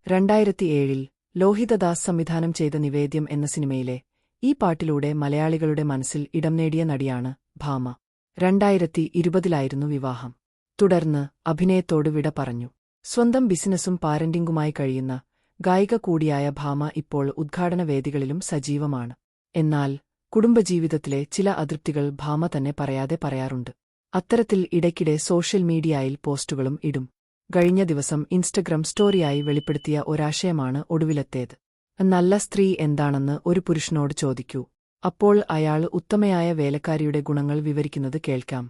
2007 ലോഹിതദാസ് സംവിധാനം ചെയ്ത നിവേദ്യം എന്ന സിനിമയിലെ ഈ പാട്ടിലൂടെ മലയാളികളുടെ മനസ്സിൽ ഇടം നേടിയ നടിയാണ് ഭാമ. 2020 വിവാഹം. തുടർന്ന് അഭിനയത്തോട് വിട പറഞ്ഞു. സ്വന്തം ബിസിനസ്സും പാരന്റിംഗുമായി കഴിയുന്ന ഗായിക കൂടിയായ ഭാമ ഇപ്പോൾ ഉദ്ഘാടന വേദികളിലും സജീവമാണ്. എന്നാൽ കുടുംബജീവിതത്തിലെ ചില അതൃപ്തികൾ ഭാമ തന്നെ പറയാതെ പറയാറുണ്ട്. അത്തരത്തിൽ ഇടയ്ക്കിടെ സോഷ്യൽ മീഡിയയിൽ പോസ്റ്റുകളും ഇടും. കഴിഞ്ഞ ദിവസം ഇൻസ്റ്റഗ്രാം സ്റ്റോറിയായി വെളിപ്പെടുത്തിയ ഒരാശയമാണ് ഒടുവിലത്തേത്. നല്ല സ്ത്രീ എന്താണെന്ന് ഒരു പുരുഷനോട് ചോദിക്കൂ. അപ്പോൾ അയാൾ ഉത്തമയായ വേലക്കാരിയുടെ ഗുണങ്ങൾ വിവരിക്കുന്നത് കേൾക്കാം.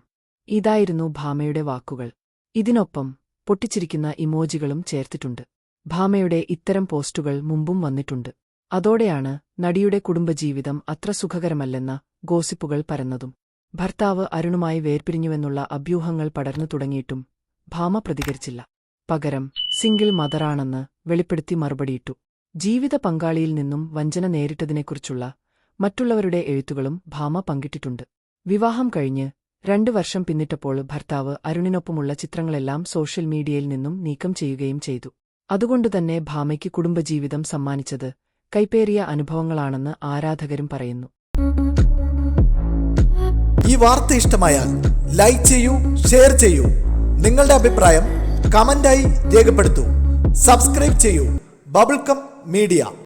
ഇതായിരുന്നു ഭാമയുടെ വാക്കുകൾ. ഇതിനൊപ്പം പൊട്ടിച്ചിരിക്കുന്ന ഇമോജികളും ചേർത്തിട്ടുണ്ട്. ഭാമയുടെ ഇത്തരം പോസ്റ്റുകൾ മുമ്പും വന്നിട്ടുണ്ട്. അതോടെയാണ് നടിയുടെ കുടുംബജീവിതം അത്ര സുഖകരമല്ലെന്ന ഗോസിപ്പുകൾ പരന്നതും. ഭർത്താവ് അരുണുമായി വേർപിരിഞ്ഞുവെന്നുള്ള അഭ്യൂഹങ്ങൾ പടർന്നു തുടങ്ങിയിട്ടും ഭാമ പ്രതികരിച്ചില്ല. പകരം സിംഗിൾ മദറാണെന്ന് വെളിപ്പെടുത്തി മറുപടിയിട്ടു. ജീവിത പങ്കാളിയിൽ നിന്നും വഞ്ചന നേരിട്ടതിനെക്കുറിച്ചുള്ള മറ്റുള്ളവരുടെ എഴുത്തുകളും ഭാമ പങ്കിട്ടിട്ടുണ്ട്. വിവാഹം കഴിഞ്ഞ് 2 വർഷം പിന്നിട്ടപ്പോൾ ഭർത്താവ് അരുണിനൊപ്പമുള്ള ചിത്രങ്ങളെല്ലാം സോഷ്യൽ മീഡിയയിൽ നിന്നും നീക്കം ചെയ്യുകയും ചെയ്തു. അതുകൊണ്ടുതന്നെ ഭാമയ്ക്ക് കുടുംബജീവിതം സമ്മാനിച്ചത് കൈപ്പേറിയ അനുഭവങ്ങളാണെന്ന് ആരാധകരും പറയുന്നു. ഈ വാർത്ത ഇഷ്ടമായാൽ ലൈക്ക് ചെയ്യൂ, ഷെയർ ചെയ്യൂ. നിങ്ങളുടെ അഭിപ്രായം കമന്റായി രേഖപ്പെടുത്തൂ. സബ്സ്ക്രൈബ് ചെയ്യൂ ബബിൾക്കം മീഡിയ.